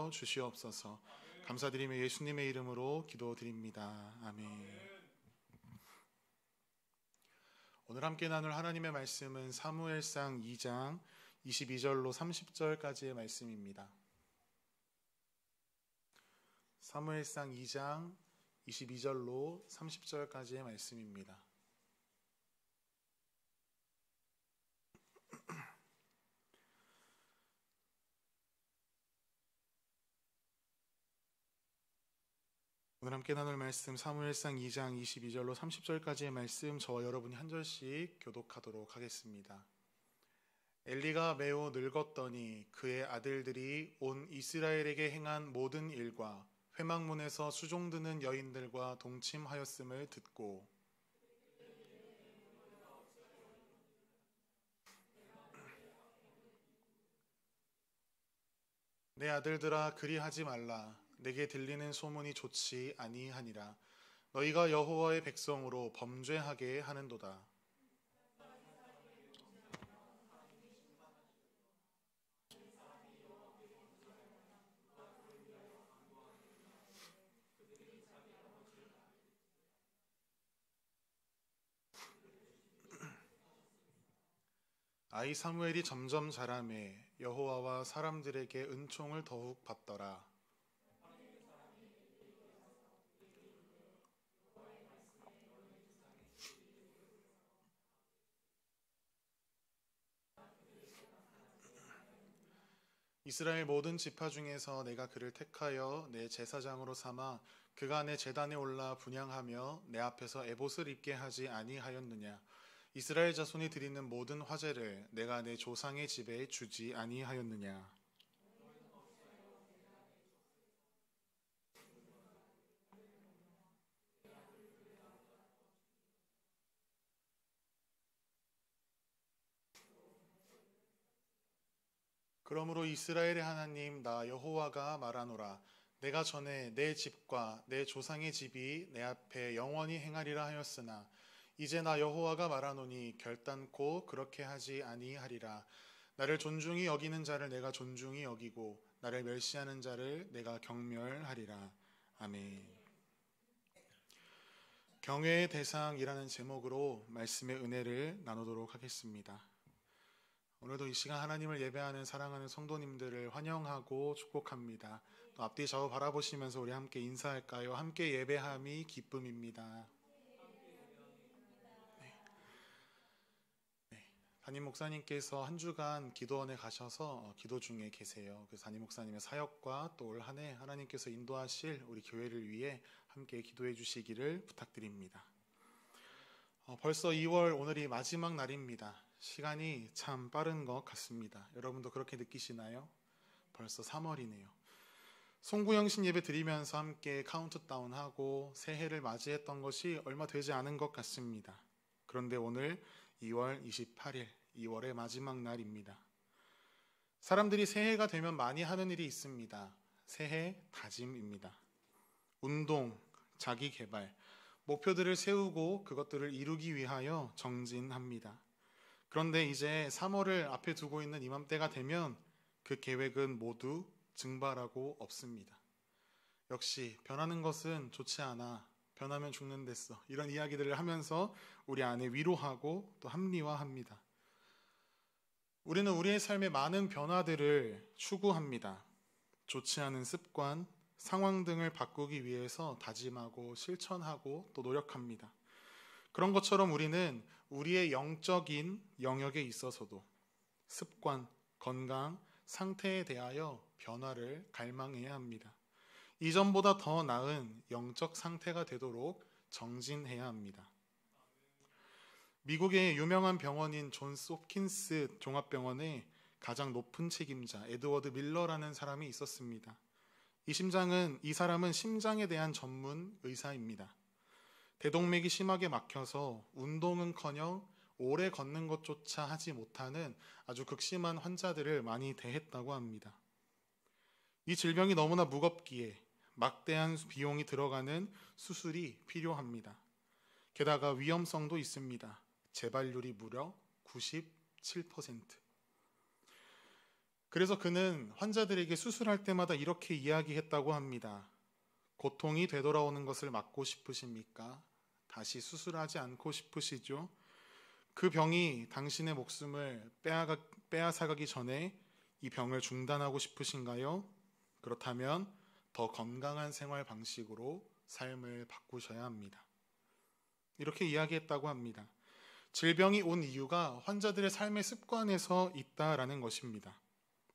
하여 주시옵소서. 감사드리며 예수님의 이름으로 기도드립니다. 아멘. 오늘 함께 나눌 하나님의 말씀은 사무엘상 2장 22절로 30절까지의 말씀입니다. 사무엘상 2장 22절로 30절까지의 말씀입니다. 오늘 함께 나눌 말씀 사무엘상 2장 22절로 30절까지의 말씀, 저와 여러분이 한 절씩 교독하도록 하겠습니다. 엘리가 매우 늙었더니 그의 아들들이 온 이스라엘에게 행한 모든 일과 회막문에서 수종드는 여인들과 동침하였음을 듣고 내 아들들아 그리하지 말라. 내게 들리는 소문이 좋지 아니하니라. 너희가 여호와의 백성으로 범죄하게 하는도다. 아이 사무엘이 점점 자라매 여호와와 사람들에게 은총을 더욱 받더라. 이스라엘 모든 지파 중에서 내가 그를 택하여 내 제사장으로 삼아 그가 내 제단에 올라 분향하며 내 앞에서 에봇을 입게 하지 아니하였느냐. 이스라엘 자손이 드리는 모든 화제를 내가 내 조상의 집에 주지 아니하였느냐. 그러므로 이스라엘의 하나님 나 여호와가 말하노라. 내가 전에 내 집과 내 조상의 집이 내 앞에 영원히 행하리라 하였으나 이제 나 여호와가 말하노니 결단코 그렇게 하지 아니하리라. 나를 존중히 여기는 자를 내가 존중히 여기고 나를 멸시하는 자를 내가 경멸하리라. 아멘. 경외의 대상이라는 제목으로 말씀의 은혜를 나누도록 하겠습니다. 오늘도 이 시간 하나님을 예배하는 사랑하는 성도님들을 환영하고 축복합니다. 또 앞뒤 좌우 바라보시면서 우리 함께 인사할까요? 함께 예배함이 기쁨입니다. 담임 목사님께서 한 주간 기도원에 가셔서 기도 중에 계세요. 그래서 담임 목사님의 사역과 또 올 한 해 하나님께서 인도하실 우리 교회를 위해 함께 기도해 주시기를 부탁드립니다. 벌써 2월 오늘이 마지막 날입니다. 시간이 참 빠른 것 같습니다. 여러분도 그렇게 느끼시나요? 벌써 3월이네요. 송구영신 예배 드리면서 함께 카운트다운하고 새해를 맞이했던 것이 얼마 되지 않은 것 같습니다. 그런데 오늘 2월 28일, 2월의 마지막 날입니다. 사람들이 새해가 되면 많이 하는 일이 있습니다. 새해 다짐입니다. 운동, 자기 개발, 목표들을 세우고 그것들을 이루기 위하여 정진합니다. 그런데 이제 3월을 앞에 두고 있는 이맘때가 되면 그 계획은 모두 증발하고 없습니다. 역시 변하는 것은 좋지 않아. 변하면 죽는댔어. 이런 이야기들을 하면서 우리 안에 위로하고 또 합리화합니다. 우리는 우리의 삶에 많은 변화들을 추구합니다. 좋지 않은 습관, 상황 등을 바꾸기 위해서 다짐하고 실천하고 또 노력합니다. 그런 것처럼 우리는 우리의 영적인 영역에 있어서도 습관, 건강, 상태에 대하여 변화를 갈망해야 합니다. 이전보다 더 나은 영적 상태가 되도록 정진해야 합니다. 미국의 유명한 병원인 존스 홉킨스 종합병원의 가장 높은 책임자 에드워드 밀러라는 사람이 있었습니다. 이 사람은 심장에 대한 전문 의사입니다. 대동맥이 심하게 막혀서 운동은커녕 오래 걷는 것조차 하지 못하는 아주 극심한 환자들을 많이 대했다고 합니다. 이 질병이 너무나 무겁기에 막대한 비용이 들어가는 수술이 필요합니다. 게다가 위험성도 있습니다. 재발률이 무려 97%. 그래서 그는 환자들에게 수술할 때마다 이렇게 이야기했다고 합니다. 고통이 되돌아오는 것을 막고 싶으십니까? 다시 수술하지 않고 싶으시죠? 그 병이 당신의 목숨을 빼앗아가기 전에 이 병을 중단하고 싶으신가요? 그렇다면 더 건강한 생활 방식으로 삶을 바꾸셔야 합니다. 이렇게 이야기했다고 합니다. 질병이 온 이유가 환자들의 삶의 습관에서 있다라는 것입니다.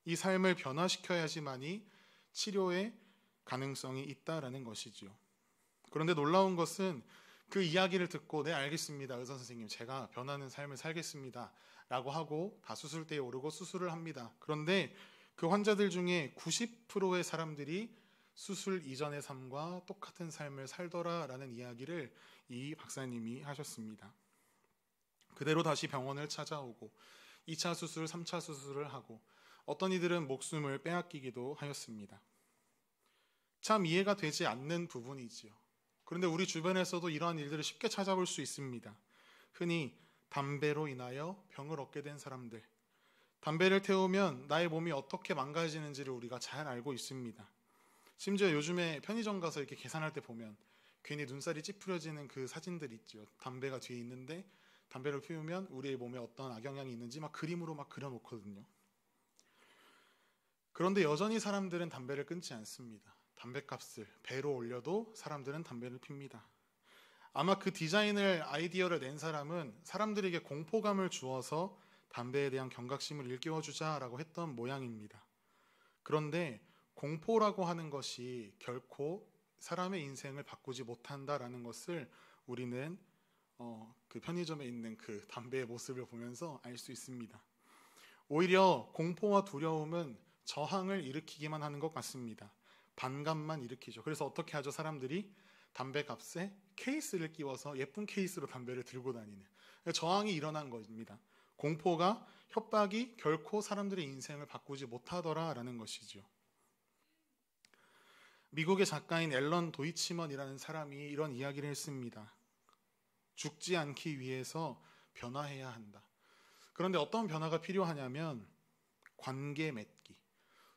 이 삶을 변화시켜야지만이 치료의 가능성이 있다라는 것이지요. 그런데 놀라운 것은 그 이야기를 듣고 네 알겠습니다. 의사 선생님 제가 변하는 삶을 살겠습니다. 라고 하고 다 수술대에 오르고 수술을 합니다. 그런데 그 환자들 중에 90%의 사람들이 수술 이전의 삶과 똑같은 삶을 살더라라는 이야기를 이 박사님이 하셨습니다. 그대로 다시 병원을 찾아오고 2차 수술, 3차 수술을 하고 어떤 이들은 목숨을 빼앗기기도 하였습니다. 참 이해가 되지 않는 부분이지요. 그런데 우리 주변에서도 이러한 일들을 쉽게 찾아볼 수 있습니다. 흔히 담배로 인하여 병을 얻게 된 사람들, 담배를 태우면 나의 몸이 어떻게 망가지는지를 우리가 잘 알고 있습니다. 심지어 요즘에 편의점 가서 이렇게 계산할 때 보면 괜히 눈살이 찌푸려지는 그 사진들 있죠. 담배가 뒤에 있는데 담배를 피우면 우리의 몸에 어떤 악영향이 있는지 막 그림으로 막 그려놓거든요. 그런데 여전히 사람들은 담배를 끊지 않습니다. 담배값을 배로 올려도 사람들은 담배를 핍니다. 아마 그 아이디어를 낸 사람은 사람들에게 공포감을 주어서 담배에 대한 경각심을 일깨워주자라고 했던 모양입니다. 그런데 공포라고 하는 것이 결코 사람의 인생을 바꾸지 못한다라는 것을 우리는 그 편의점에 있는 그 담배의 모습을 보면서 알 수 있습니다. 오히려 공포와 두려움은 저항을 일으키기만 하는 것 같습니다. 반감만 일으키죠. 그래서 어떻게 하죠? 사람들이 담배값에 케이스를 끼워서 예쁜 케이스로 담배를 들고 다니는 저항이 일어난 겁니다. 공포가 협박이 결코 사람들의 인생을 바꾸지 못하더라라는 것이죠. 미국의 작가인 앨런 도이치먼이라는 사람이 이런 이야기를 했습니다. 죽지 않기 위해서 변화해야 한다. 그런데 어떤 변화가 필요하냐면 관계 맺기,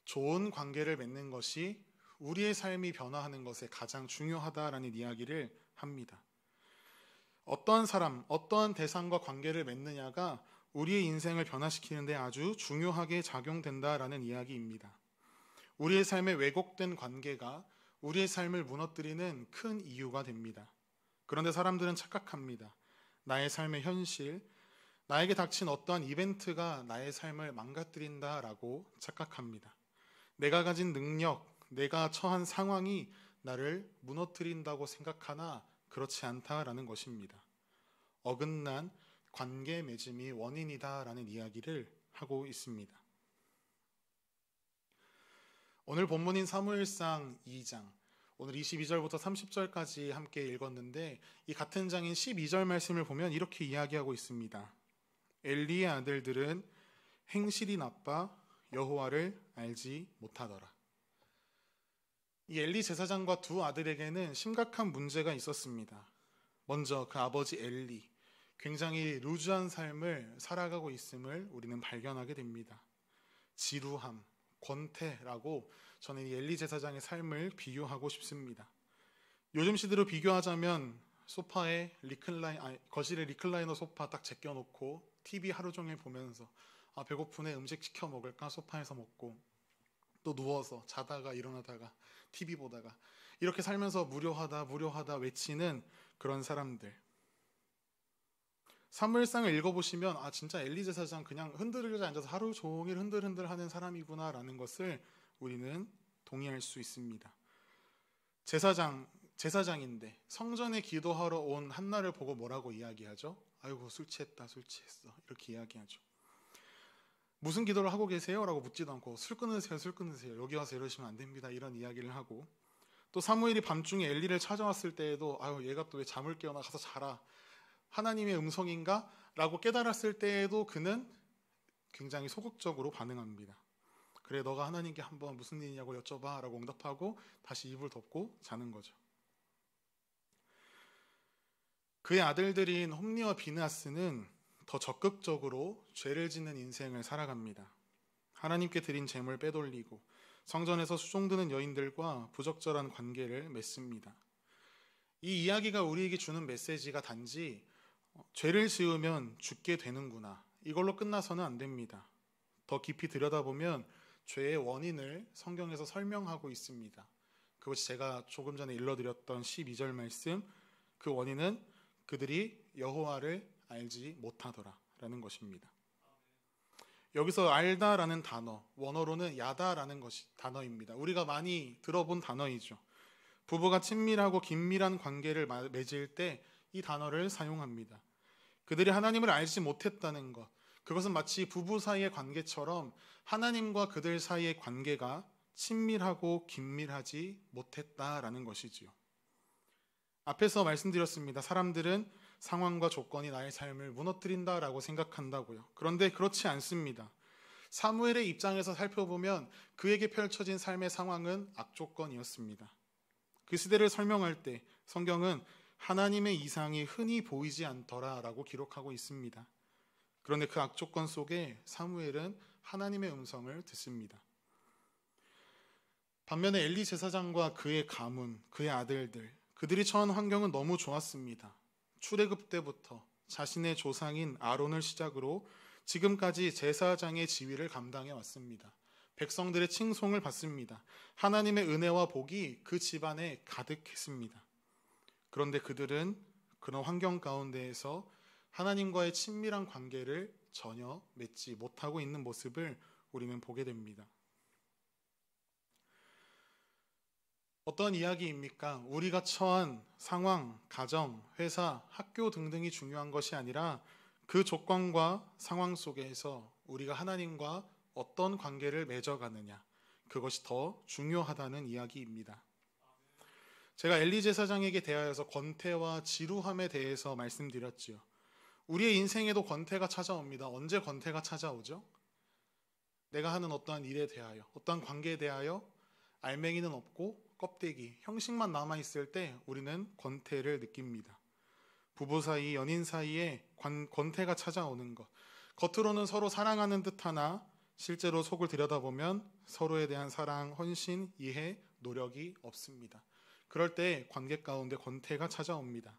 좋은 관계를 맺는 것이 우리의 삶이 변화하는 것에 가장 중요하다라는 이야기를 합니다. 어떠한 사람, 어떠한 대상과 관계를 맺느냐가 우리의 인생을 변화시키는 데 아주 중요하게 작용된다라는 이야기입니다. 우리의 삶에 왜곡된 관계가 우리의 삶을 무너뜨리는 큰 이유가 됩니다. 그런데 사람들은 착각합니다. 나의 삶의 현실, 나에게 닥친 어떠한 이벤트가 나의 삶을 망가뜨린다라고 착각합니다. 내가 가진 능력, 내가 처한 상황이 나를 무너뜨린다고 생각하나 그렇지 않다라는 것입니다. 어긋난 관계 맺음이 원인이다라는 이야기를 하고 있습니다. 오늘 본문인 사무엘상 2장, 오늘 22절부터 30절까지 함께 읽었는데 이 같은 장인 12절 말씀을 보면 이렇게 이야기하고 있습니다. 엘리의 아들들은 행실이 나빠 여호와를 알지 못하더라. 이 엘리 제사장과 두 아들에게는 심각한 문제가 있었습니다. 먼저 그 아버지 엘리, 굉장히 루즈한 삶을 살아가고 있음을 우리는 발견하게 됩니다. 지루함, 권태라고 저는 이 엘리 제사장의 삶을 비유하고 싶습니다. 요즘 시대로 비교하자면 소파에 거실에 리클라이너 소파 딱 제껴놓고 TV 하루 종일 보면서 배고프네 음식 시켜 먹을까 소파에서 먹고 또 누워서 자다가 일어나다가 TV 보다가 이렇게 살면서 무료하다 외치는 그런 사람들. 사무엘상을 읽어보시면 진짜 엘리 제사장 그냥 흔들흔들 앉아서 하루 종일 흔들흔들 하는 사람이구나 라는 것을 우리는 동의할 수 있습니다. 제사장인데 성전에 기도하러 온 한나를 보고 뭐라고 이야기하죠? 아이고 술 취했어 이렇게 이야기하죠. 무슨 기도를 하고 계세요? 라고 묻지도 않고 술 끊으세요 여기 와서 이러시면 안 됩니다 이런 이야기를 하고, 또 사무엘이 밤중에 엘리를 찾아왔을 때에도 얘가 또 왜 잠을 깨어나 가서 자라, 하나님의 음성인가? 라고 깨달았을 때에도 그는 굉장히 소극적으로 반응합니다. 그래 너가 하나님께 한번 무슨 일이냐고 여쭤봐 라고 응답하고 다시 이불 덮고 자는 거죠. 그의 아들들인 홈리와 비느하스는 더 적극적으로 죄를 짓는 인생을 살아갑니다. 하나님께 드린 제물 빼돌리고 성전에서 수종드는 여인들과 부적절한 관계를 맺습니다. 이 이야기가 우리에게 주는 메시지가 단지 죄를 지으면 죽게 되는구나, 이걸로 끝나서는 안 됩니다. 더 깊이 들여다보면 죄의 원인을 성경에서 설명하고 있습니다. 그것이 제가 조금 전에 일러드렸던 12절 말씀, 그 원인은 그들이 여호와를 알지 못하더라 라는 것입니다. 여기서 알다라는 단어, 원어로는 야다라는 것이 단어입니다. 우리가 많이 들어본 단어이죠. 부부가 친밀하고 긴밀한 관계를 맺을 때 이 단어를 사용합니다. 그들이 하나님을 알지 못했다는 것, 그것은 마치 부부 사이의 관계처럼 하나님과 그들 사이의 관계가 친밀하고 긴밀하지 못했다라는 것이지요. 앞에서 말씀드렸습니다. 사람들은 상황과 조건이 나의 삶을 무너뜨린다라고 생각한다고요. 그런데 그렇지 않습니다. 사무엘의 입장에서 살펴보면 그에게 펼쳐진 삶의 상황은 악조건이었습니다. 그 시대를 설명할 때 성경은 하나님의 이상이 흔히 보이지 않더라라고 기록하고 있습니다. 그런데 그 악조건 속에 사무엘은 하나님의 음성을 듣습니다. 반면에 엘리 제사장과 그의 가문, 그의 아들들, 그들이 처한 환경은 너무 좋았습니다. 출애굽 때부터 자신의 조상인 아론을 시작으로 지금까지 제사장의 지위를 감당해 왔습니다. 백성들의 칭송을 받습니다. 하나님의 은혜와 복이 그 집안에 가득했습니다. 그런데 그들은 그런 환경 가운데에서 하나님과의 친밀한 관계를 전혀 맺지 못하고 있는 모습을 우리는 보게 됩니다. 어떤 이야기입니까? 우리가 처한 상황, 가정, 회사, 학교 등등이 중요한 것이 아니라 그 조건과 상황 속에서 우리가 하나님과 어떤 관계를 맺어가느냐, 그것이 더 중요하다는 이야기입니다. 제가 엘리 제사장에게 대하여서 권태와 지루함에 대해서 말씀드렸지요. 우리의 인생에도 권태가 찾아옵니다. 언제 권태가 찾아오죠? 내가 하는 어떠한 일에 대하여, 어떠한 관계에 대하여 알맹이는 없고 껍데기, 형식만 남아있을 때 우리는 권태를 느낍니다. 부부 사이, 연인 사이에 권태가 찾아오는 것. 겉으로는 서로 사랑하는 듯하나 실제로 속을 들여다보면 서로에 대한 사랑, 헌신, 이해, 노력이 없습니다. 그럴 때 관계 가운데 권태가 찾아옵니다.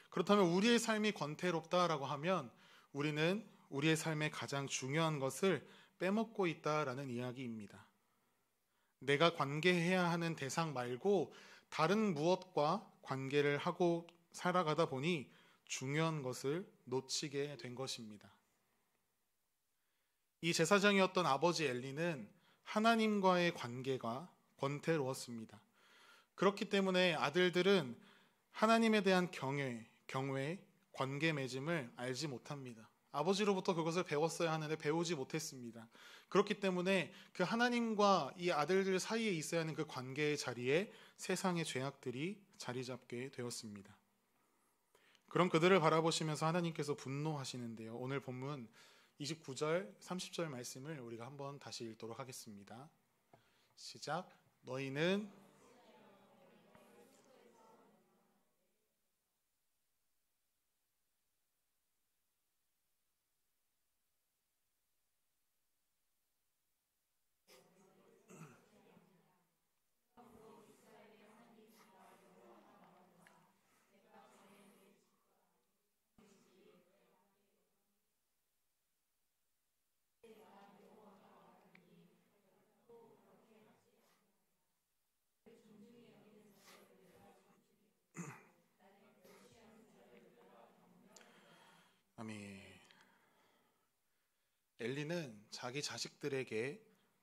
그렇다면 우리의 삶이 권태롭다라고 하면 우리는 우리의 삶의 가장 중요한 것을 빼먹고 있다라는 이야기입니다. 내가 관계해야 하는 대상 말고 다른 무엇과 관계를 하고 살아가다 보니 중요한 것을 놓치게 된 것입니다. 이 제사장이었던 아버지 엘리는 하나님과의 관계가 권태로웠습니다. 그렇기 때문에 아들들은 하나님에 대한 경외, 관계 맺음을 알지 못합니다. 아버지로부터 그것을 배웠어야 하는데 배우지 못했습니다. 그렇기 때문에 그 하나님과 이 아들들 사이에 있어야 하는 그 관계의 자리에 세상의 죄악들이 자리 잡게 되었습니다. 그럼 그들을 바라보시면서 하나님께서 분노하시는데요. 오늘 본문 29절, 30절 말씀을 우리가 한번 다시 읽도록 하겠습니다. 시작. 너희는 아멘. 엘리는 자기 자식들에게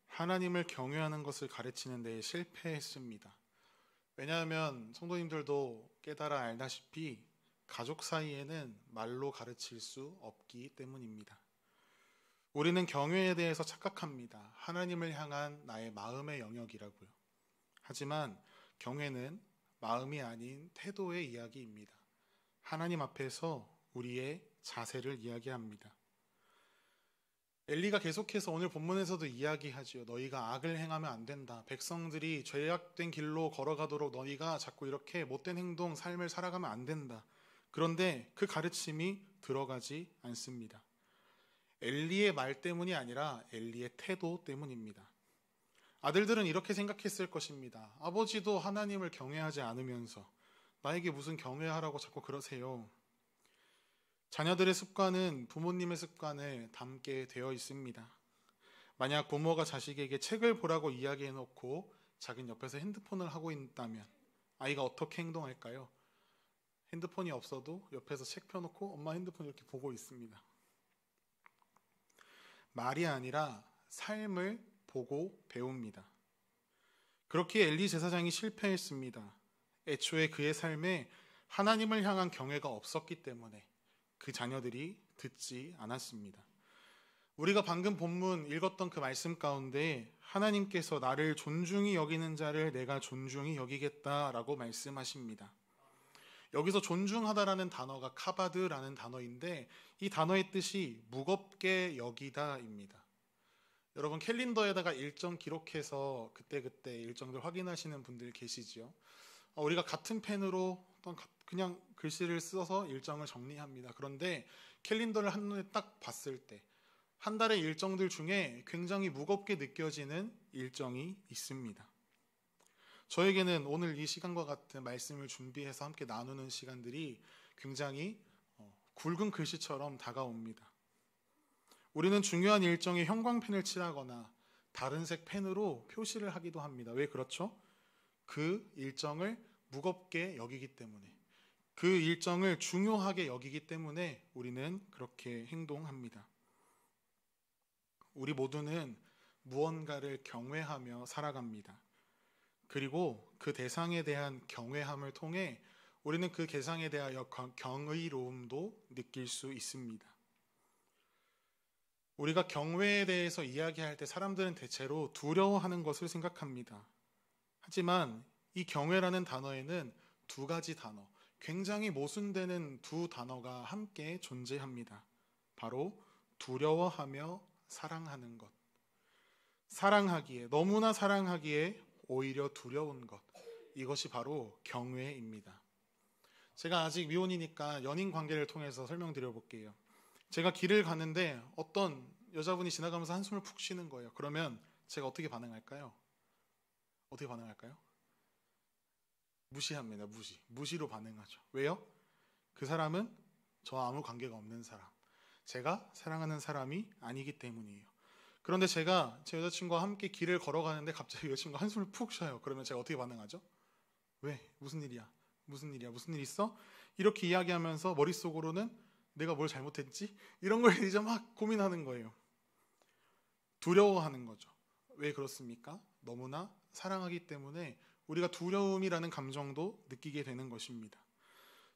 하나님을 경외하는 것을 가르치는 데 실패했습니다. 왜냐하면 성도님들도 깨달아 알다시피 가족 사이에는 말로 가르칠 수 없기 때문입니다. 우리는 경외에 대해서 착각합니다. 하나님을 향한 나의 마음의 영역이라고요. 하지만 경외는 마음이 아닌 태도의 이야기입니다. 하나님 앞에서 우리의 자세를 이야기합니다. 엘리가 계속해서 오늘 본문에서도 이야기하지요. 너희가 악을 행하면 안 된다. 백성들이 죄악된 길로 걸어가도록 너희가 자꾸 이렇게 못된 행동, 삶을 살아가면 안 된다. 그런데 그 가르침이 들어가지 않습니다. 엘리의 말 때문이 아니라 엘리의 태도 때문입니다. 아들들은 이렇게 생각했을 것입니다. 아버지도 하나님을 경외하지 않으면서 나에게 무슨 경외하라고 자꾸 그러세요. 자녀들의 습관은 부모님의 습관을 닮게 되어 있습니다. 만약 부모가 자식에게 책을 보라고 이야기해놓고 자기는 옆에서 핸드폰을 하고 있다면 아이가 어떻게 행동할까요? 핸드폰이 없어도 옆에서 책 펴놓고 엄마 핸드폰 이렇게 보고 있습니다. 말이 아니라 삶을 보고 배웁니다. 그렇게 엘리 제사장이 실패했습니다. 애초에 그의 삶에 하나님을 향한 경외가 없었기 때문에 그 자녀들이 듣지 않았습니다. 우리가 방금 본문 읽었던 그 말씀 가운데 하나님께서 나를 존중히 여기는 자를 내가 존중히 여기겠다라고 말씀하십니다. 여기서 존중하다라는 단어가 카바드라는 단어인데 이 단어의 뜻이 무겁게 여기다입니다. 여러분 캘린더에다가 일정 기록해서 그때그때 일정들 확인하시는 분들 계시죠? 우리가 같은 펜으로 그냥 글씨를 써서 일정을 정리합니다. 그런데 캘린더를 한눈에 딱 봤을 때 한 달의 일정들 중에 굉장히 무겁게 느껴지는 일정이 있습니다. 저에게는 오늘 이 시간과 같은 말씀을 준비해서 함께 나누는 시간들이 굉장히 굵은 글씨처럼 다가옵니다. 우리는 중요한 일정에 형광펜을 칠하거나 다른 색 펜으로 표시를 하기도 합니다. 왜 그렇죠? 그 일정을 무겁게 여기기 때문에, 그 일정을 중요하게 여기기 때문에 우리는 그렇게 행동합니다. 우리 모두는 무언가를 경외하며 살아갑니다. 그리고 그 대상에 대한 경외함을 통해 우리는 그 대상에 대하여 경의로움도 느낄 수 있습니다. 우리가 경외에 대해서 이야기할 때 사람들은 대체로 두려워하는 것을 생각합니다. 하지만 이 경외라는 단어에는 두 가지 단어, 굉장히 모순되는 두 단어가 함께 존재합니다. 바로 두려워하며 사랑하는 것. 사랑하기에, 너무나 사랑하기에 오히려 두려운 것. 이것이 바로 경외입니다. 제가 아직 미혼이니까 연인 관계를 통해서 설명드려 볼게요. 제가 길을 가는데 어떤 여자분이 지나가면서 한숨을 푹 쉬는 거예요. 그러면 제가 어떻게 반응할까요? 어떻게 반응할까요? 무시합니다. 무시로 반응하죠. 왜요? 그 사람은 저와 아무 관계가 없는 사람, 제가 사랑하는 사람이 아니기 때문이에요. 그런데 제가 제 여자친구와 함께 길을 걸어가는데 갑자기 여자친구가 한숨을 푹 쉬어요. 그러면 제가 어떻게 반응하죠? 왜? 무슨 일이야? 무슨 일 있어? 이렇게 이야기하면서 머릿속으로는 내가 뭘 잘못했지? 이런 걸 이제 막 고민하는 거예요. 두려워하는 거죠. 왜 그렇습니까? 너무나 사랑하기 때문에 우리가 두려움이라는 감정도 느끼게 되는 것입니다.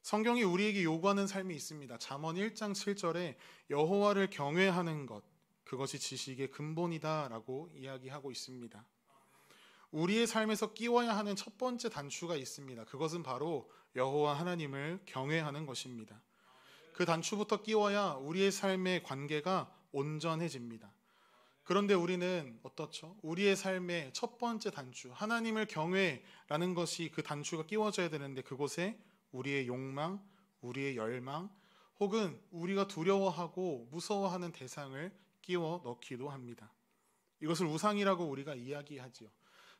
성경이 우리에게 요구하는 삶이 있습니다. 잠언 1장 7절에 여호와를 경외하는 것, 그것이 지식의 근본이다라고 이야기하고 있습니다. 우리의 삶에서 끼워야 하는 첫 번째 단추가 있습니다. 그것은 바로 여호와 하나님을 경외하는 것입니다. 그 단추부터 끼워야 우리의 삶의 관계가 온전해집니다. 그런데 우리는 어떻죠? 우리의 삶의 첫 번째 단추, 하나님을 경외라는 것이 그 단추가 끼워져야 되는데 그곳에 우리의 욕망, 우리의 열망, 혹은 우리가 두려워하고 무서워하는 대상을 끼워 넣기도 합니다. 이것을 우상이라고 우리가 이야기하지요.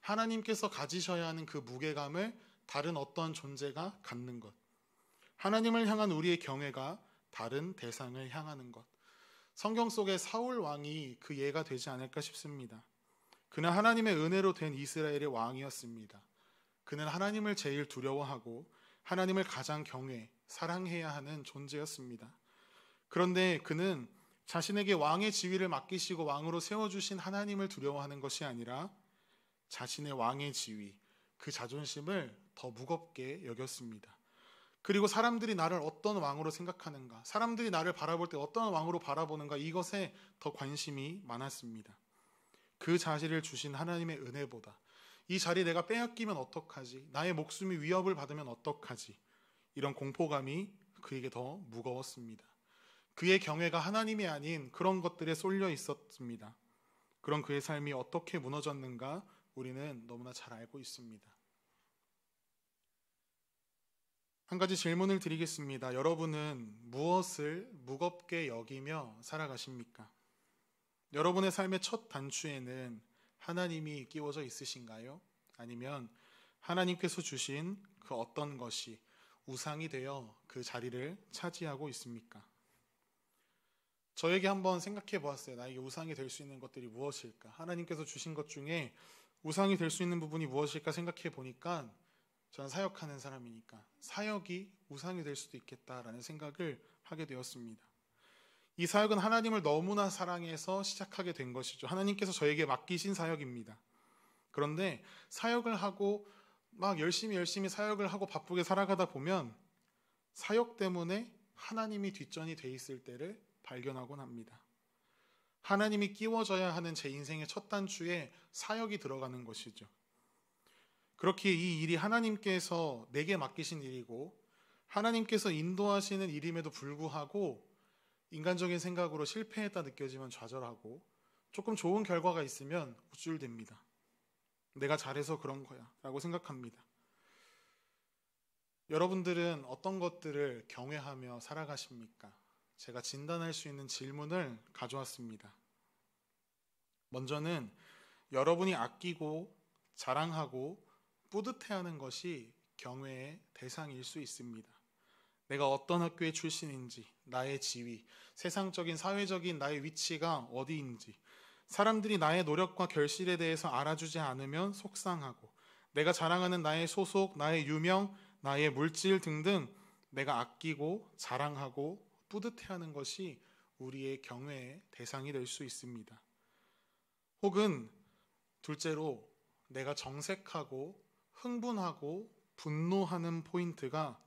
하나님께서 가지셔야 하는 그 무게감을 다른 어떤 존재가 갖는 것. 하나님을 향한 우리의 경외가 다른 대상을 향하는 것. 성경 속의 사울 왕이 그 예가 되지 않을까 싶습니다. 그는 하나님의 은혜로 된 이스라엘의 왕이었습니다. 그는 하나님을 제일 두려워하고 하나님을 가장 경외, 사랑해야 하는 존재였습니다. 그런데 그는 자신에게 왕의 지위를 맡기시고 왕으로 세워주신 하나님을 두려워하는 것이 아니라 자신의 왕의 지위, 그 자존심을 더 무겁게 여겼습니다. 그리고 사람들이 나를 어떤 왕으로 생각하는가, 사람들이 나를 바라볼 때 어떤 왕으로 바라보는가, 이것에 더 관심이 많았습니다. 그 자리를 주신 하나님의 은혜보다 이 자리 내가 빼앗기면 어떡하지, 나의 목숨이 위협을 받으면 어떡하지, 이런 공포감이 그에게 더 무거웠습니다. 그의 경외가 하나님이 아닌 그런 것들에 쏠려 있었습니다. 그런 그의 삶이 어떻게 무너졌는가 우리는 너무나 잘 알고 있습니다. 한 가지 질문을 드리겠습니다. 여러분은 무엇을 무겁게 여기며 살아가십니까? 여러분의 삶의 첫 단추에는 하나님이 끼워져 있으신가요? 아니면 하나님께서 주신 그 어떤 것이 우상이 되어 그 자리를 차지하고 있습니까? 저에게 한번 생각해 보았어요. 나에게 우상이 될 수 있는 것들이 무엇일까? 하나님께서 주신 것 중에 우상이 될 수 있는 부분이 무엇일까 생각해 보니까 저는 사역하는 사람이니까 사역이 우상이 될 수도 있겠다라는 생각을 하게 되었습니다. 이 사역은 하나님을 너무나 사랑해서 시작하게 된 것이죠. 하나님께서 저에게 맡기신 사역입니다. 그런데 사역을 하고 막 열심히 사역을 하고 바쁘게 살아가다 보면 사역 때문에 하나님이 뒷전이 돼 있을 때를 발견하곤 합니다. 하나님이 끼워져야 하는 제 인생의 첫 단추에 사역이 들어가는 것이죠. 그렇게 이 일이 하나님께서 내게 맡기신 일이고 하나님께서 인도하시는 일임에도 불구하고 인간적인 생각으로 실패했다 느껴지면 좌절하고 조금 좋은 결과가 있으면 우쭐댑니다. 내가 잘해서 그런 거야 라고 생각합니다. 여러분들은 어떤 것들을 경외하며 살아가십니까? 제가 진단할 수 있는 질문을 가져왔습니다. 먼저는 여러분이 아끼고 자랑하고 뿌듯해하는 것이 경외의 대상일 수 있습니다. 내가 어떤 학교의 출신인지, 나의 지위, 세상적인 사회적인 나의 위치가 어디인지, 사람들이 나의 노력과 결실에 대해서 알아주지 않으면 속상하고, 내가 자랑하는 나의 소속, 나의 유명, 나의 물질 등등 내가 아끼고 자랑하고 뿌듯해하는 것이 우리의 경외의 대상이 될 수 있습니다. 혹은 둘째로 내가 정색하고 흥분하고 분노하는 포인트가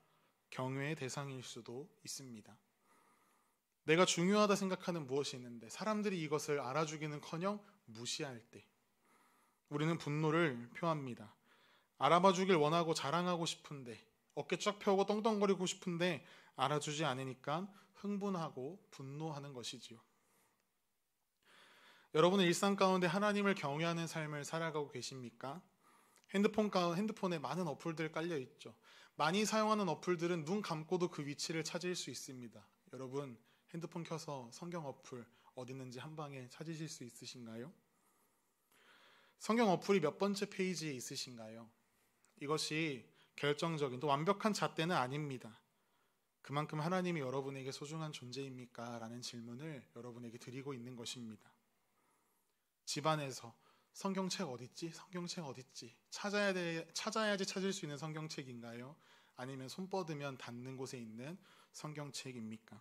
경외의 대상일 수도 있습니다. 내가 중요하다 생각하는 무엇이 있는데 사람들이 이것을 알아주기는커녕 무시할 때 우리는 분노를 표합니다. 알아봐주길 원하고 자랑하고 싶은데 어깨 쫙 펴고 떵떵거리고 싶은데 알아주지 않으니까 흥분하고 분노하는 것이지요. 여러분은 일상 가운데 하나님을 경외하는 삶을 살아가고 계십니까? 핸드폰에 많은 어플들 깔려 있죠. 많이 사용하는 어플들은 눈 감고도 그 위치를 찾을 수 있습니다. 여러분 핸드폰 켜서 성경 어플 어디 있는지 한 방에 찾으실 수 있으신가요? 성경 어플이 몇 번째 페이지에 있으신가요? 이것이 결정적인 또 완벽한 잣대는 아닙니다. 그만큼 하나님이 여러분에게 소중한 존재입니까? 라는 질문을 여러분에게 드리고 있는 것입니다. 집안에서 성경책 어딨지? 성경책 어딨지? 찾아야지 찾을 수 있는 성경책인가요? 아니면 손 뻗으면 닿는 곳에 있는 성경책입니까?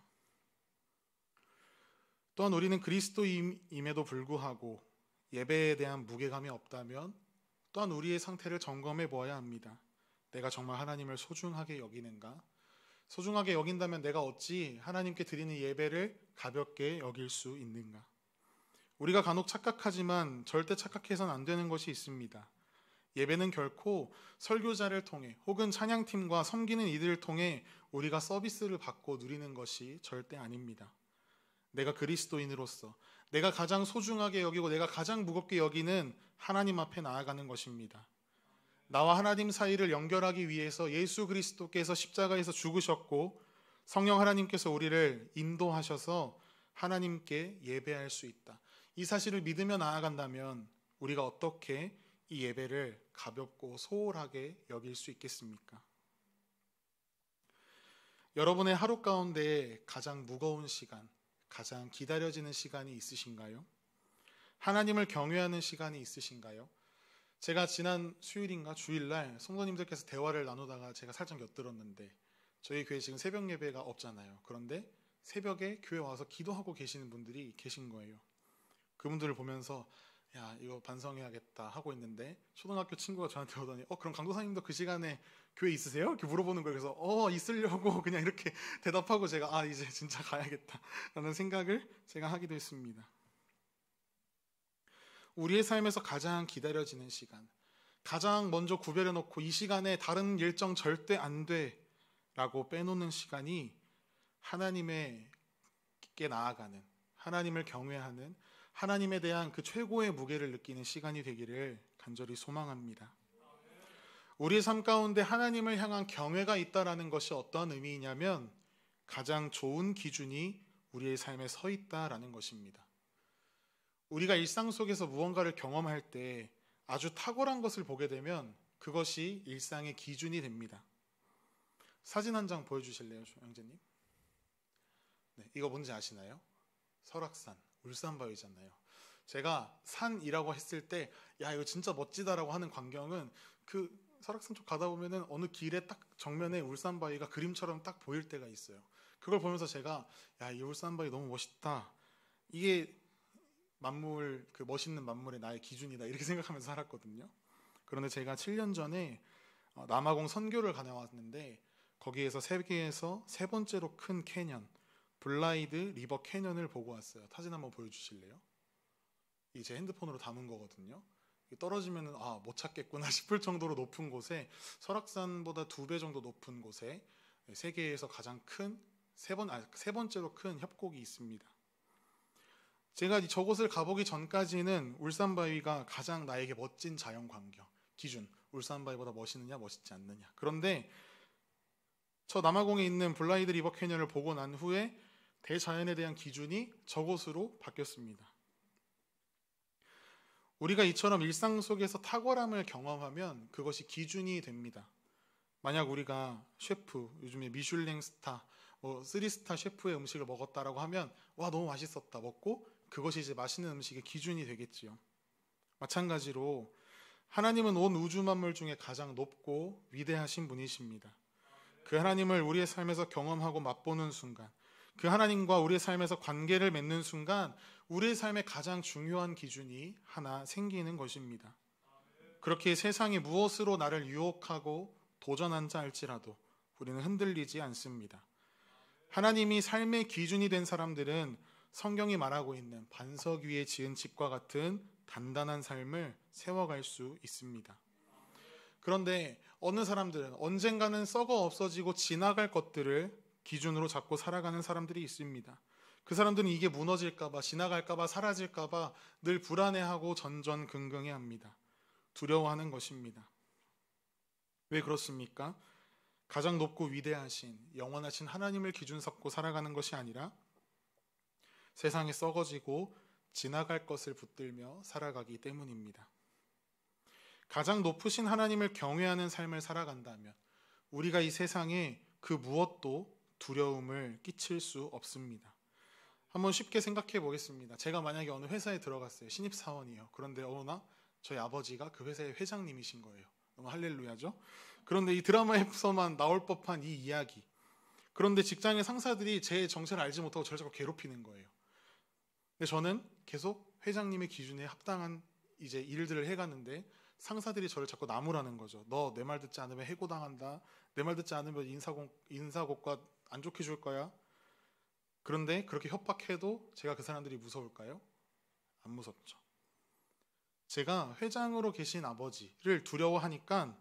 또한 우리는 그리스도임에도 불구하고 예배에 대한 무게감이 없다면 또한 우리의 상태를 점검해 보아야 합니다. 내가 정말 하나님을 소중하게 여기는가? 소중하게 여긴다면 내가 어찌 하나님께 드리는 예배를 가볍게 여길 수 있는가? 우리가 간혹 착각하지만 절대 착각해서는 안 되는 것이 있습니다. 예배는 결코 설교자를 통해 혹은 찬양팀과 섬기는 이들을 통해 우리가 서비스를 받고 누리는 것이 절대 아닙니다. 내가 그리스도인으로서 내가 가장 소중하게 여기고 내가 가장 무겁게 여기는 하나님 앞에 나아가는 것입니다. 나와 하나님 사이를 연결하기 위해서 예수 그리스도께서 십자가에서 죽으셨고 성령 하나님께서 우리를 인도하셔서 하나님께 예배할 수 있다. 이 사실을 믿으며 나아간다면 우리가 어떻게 이 예배를 가볍고 소홀하게 여길 수 있겠습니까? 여러분의 하루 가운데 가장 무거운 시간, 가장 기다려지는 시간이 있으신가요? 하나님을 경외하는 시간이 있으신가요? 제가 지난 수요일인가 주일날 성도님들께서 대화를 나누다가 제가 살짝 엿들었는데 저희 교회 지금 새벽 예배가 없잖아요. 그런데 새벽에 교회 와서 기도하고 계시는 분들이 계신 거예요. 그분들을 보면서 야 이거 반성해야겠다 하고 있는데 초등학교 친구가 저한테 오더니 그럼 강도사님도 그 시간에 교회 있으세요? 이렇게 물어보는 거예요. 그래서 있으려고 그냥 이렇게 대답하고 제가 이제 진짜 가야겠다 라는 생각을 제가 하기도 했습니다. 우리의 삶에서 가장 기다려지는 시간, 가장 먼저 구별해놓고 이 시간에 다른 일정 절대 안 돼 라고 빼놓는 시간이 하나님께 나아가는, 하나님을 경외하는, 하나님에 대한 그 최고의 무게를 느끼는 시간이 되기를 간절히 소망합니다. 우리의 삶 가운데 하나님을 향한 경외가 있다라는 것이 어떤 의미이냐면 가장 좋은 기준이 우리의 삶에 서 있다라는 것입니다. 우리가 일상 속에서 무언가를 경험할 때 아주 탁월한 것을 보게 되면 그것이 일상의 기준이 됩니다. 사진 한 장 보여주실래요, 형제님? 네, 이거 뭔지 아시나요? 설악산, 울산바위잖아요. 제가 산이라고 했을 때, 야, 이거 진짜 멋지다라고 하는 광경은 그 설악산 쪽 가다 보면은 어느 길에 딱 정면에 울산바위가 그림처럼 딱 보일 때가 있어요. 그걸 보면서 제가, 야, 이 울산바위 너무 멋있다. 이게 만물, 그 멋있는 만물의 나의 기준이다. 이렇게 생각하면서 살았거든요. 그런데 제가 7년 전에 남아공 선교를 다녀왔는데 거기에서 세계에서 세 번째로 큰 캐년, 블라이드 리버 캐년을 보고 왔어요. 사진 한번 보여주실래요? 이게 제 핸드폰으로 담은 거거든요. 떨어지면은 못 찾겠구나 싶을 정도로 높은 곳에, 설악산보다 2배 정도 높은 곳에 세계에서 가장 큰 세 번째로 큰 협곡이 있습니다. 제가 저곳을 가보기 전까지는 울산바위가 가장 나에게 멋진 자연 광경 기준, 울산바위보다 멋있느냐 멋있지 않느냐. 그런데 저 남아공에 있는 블라이드 리버 캐년을 보고 난 후에 대자연에 대한 기준이 저곳으로 바뀌었습니다. 우리가 이처럼 일상 속에서 탁월함을 경험하면 그것이 기준이 됩니다. 만약 우리가 셰프, 요즘에 미슐랭 스타, 3스타 셰프의 음식을 먹었다라고 하면 와, 너무 맛있었다 먹고 그것이 이제 맛있는 음식의 기준이 되겠지요. 마찬가지로 하나님은 온 우주 만물 중에 가장 높고 위대하신 분이십니다. 그 하나님을 우리의 삶에서 경험하고 맛보는 순간, 그 하나님과 우리의 삶에서 관계를 맺는 순간 우리의 삶의 가장 중요한 기준이 하나 생기는 것입니다. 그렇게 세상이 무엇으로 나를 유혹하고 도전한자 할지라도 우리는 흔들리지 않습니다. 하나님이 삶의 기준이 된 사람들은 성경이 말하고 있는 반석 위에 지은 집과 같은 단단한 삶을 세워갈 수 있습니다. 그런데 어느 사람들은 언젠가는 썩어 없어지고 지나갈 것들을 기준으로 잡고 살아가는 사람들이 있습니다. 그 사람들은 이게 무너질까봐, 지나갈까봐, 사라질까봐 늘 불안해하고 전전긍긍해합니다. 두려워하는 것입니다. 왜 그렇습니까? 가장 높고 위대하신 영원하신 하나님을 기준 삼고 살아가는 것이 아니라 세상에 썩어지고 지나갈 것을 붙들며 살아가기 때문입니다. 가장 높으신 하나님을 경외하는 삶을 살아간다면 우리가 이 세상에 그 무엇도 두려움을 끼칠 수 없습니다. 한번 쉽게 생각해 보겠습니다. 제가 만약에 어느 회사에 들어갔어요. 신입사원이에요. 그런데 어느 날 저희 아버지가 그 회사의 회장님이신 거예요. 너무 할렐루야죠. 그런데 이 드라마에서만 나올 법한 이 이야기, 그런데 직장의 상사들이 제 정체를 알지 못하고 저를 자꾸 괴롭히는 거예요. 근데 저는 계속 회장님의 기준에 합당한 이제 일들을 해갔는데 상사들이 저를 자꾸 나무라는 거죠. 너 내 말 듣지 않으면 해고당한다. 내 말 듣지 않으면 인사고과 안 좋게 줄 거야. 그런데 그렇게 협박해도 제가 그 사람들이 무서울까요? 안 무섭죠. 제가 회장으로 계신 아버지를 두려워하니까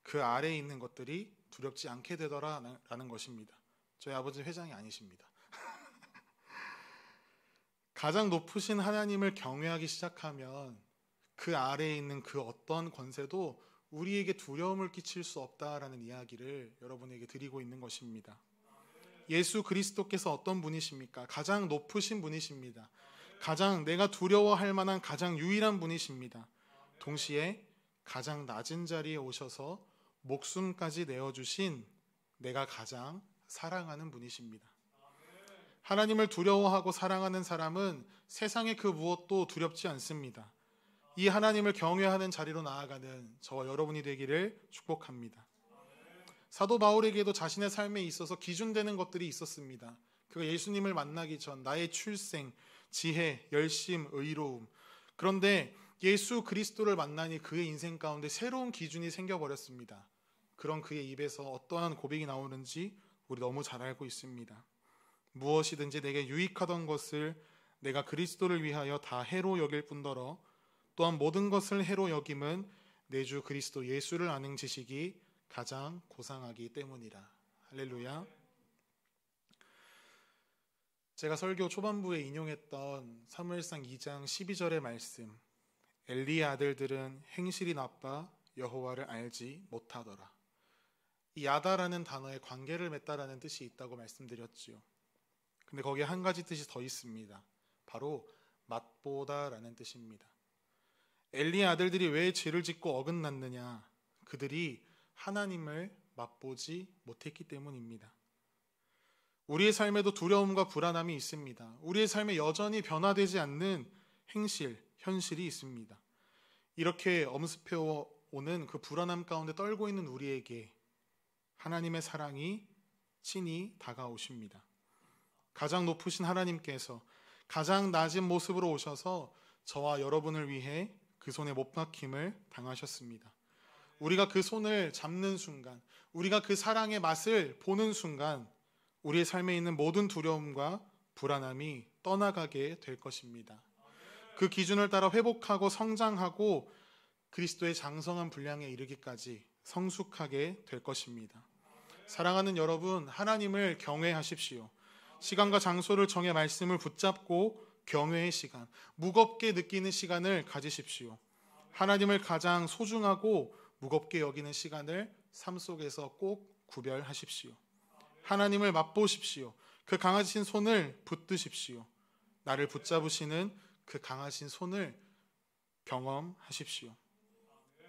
그 아래에 있는 것들이 두렵지 않게 되더라라는 것입니다. 저희 아버지는 회장이 아니십니다. 가장 높으신 하나님을 경외하기 시작하면 그 아래에 있는 그 어떤 권세도 우리에게 두려움을 끼칠 수 없다라는 이야기를 여러분에게 드리고 있는 것입니다. 예수 그리스도께서 어떤 분이십니까? 가장 높으신 분이십니다. 가장 내가 두려워할 만한 가장 유일한 분이십니다. 동시에 가장 낮은 자리에 오셔서 목숨까지 내어주신 내가 가장 사랑하는 분이십니다. 하나님을 두려워하고 사랑하는 사람은 세상의 그 무엇도 두렵지 않습니다. 이 하나님을 경외하는 자리로 나아가는 저와 여러분이 되기를 축복합니다. 사도 바울에게도 자신의 삶에 있어서 기준되는 것들이 있었습니다. 그가 예수님을 만나기 전 나의 출생, 지혜, 열심, 의로움. 그런데 예수 그리스도를 만나니 그의 인생 가운데 새로운 기준이 생겨버렸습니다. 그런 그의 입에서 어떠한 고백이 나오는지 우리 너무 잘 알고 있습니다. 무엇이든지 내게 유익하던 것을 내가 그리스도를 위하여 다 해로 여길 뿐더러 또한 모든 것을 해로 여김은 내 주 그리스도 예수를 아는 지식이 가장 고상하기 때문이라. 할렐루야. 제가 설교 초반부에 인용했던 사무엘상 2장 12절의 말씀, 엘리의 아들들은 행실이 나빠 여호와를 알지 못하더라. 이 야다라는 단어에 관계를 맺다라는 뜻이 있다고 말씀드렸지요. 근데 거기에 한 가지 뜻이 더 있습니다. 바로 맛보다라는 뜻입니다. 엘리의 아들들이 왜 죄를 짓고 어긋났느냐? 그들이 하나님을 맛보지 못했기 때문입니다. 우리의 삶에도 두려움과 불안함이 있습니다. 우리의 삶에 여전히 변화되지 않는 행실, 현실이 있습니다. 이렇게 엄습해 오는 그 불안함 가운데 떨고 있는 우리에게 하나님의 사랑이 친히 다가오십니다. 가장 높으신 하나님께서 가장 낮은 모습으로 오셔서 저와 여러분을 위해 그 손에 못 박힘을 당하셨습니다. 우리가 그 손을 잡는 순간, 우리가 그 사랑의 맛을 보는 순간 우리의 삶에 있는 모든 두려움과 불안함이 떠나가게 될 것입니다. 그 기준을 따라 회복하고 성장하고 그리스도의 장성한 분량에 이르기까지 성숙하게 될 것입니다. 사랑하는 여러분, 하나님을 경외하십시오. 시간과 장소를 정해 말씀을 붙잡고 경외의 시간, 무겁게 느끼는 시간을 가지십시오. 하나님을 가장 소중하고 무겁게 여기는 시간을 삶 속에서 꼭 구별하십시오. 하나님을 맛보십시오. 그 강하신 손을 붙드십시오. 나를 붙잡으시는 그 강하신 손을 경험하십시오.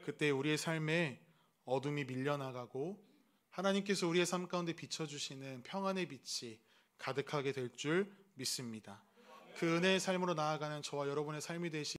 그때 우리의 삶에 어둠이 밀려나가고 하나님께서 우리의 삶 가운데 비춰주시는 평안의 빛이 가득하게 될 줄 믿습니다. 그 은혜의 삶으로 나아가는 저와 여러분의 삶이 되시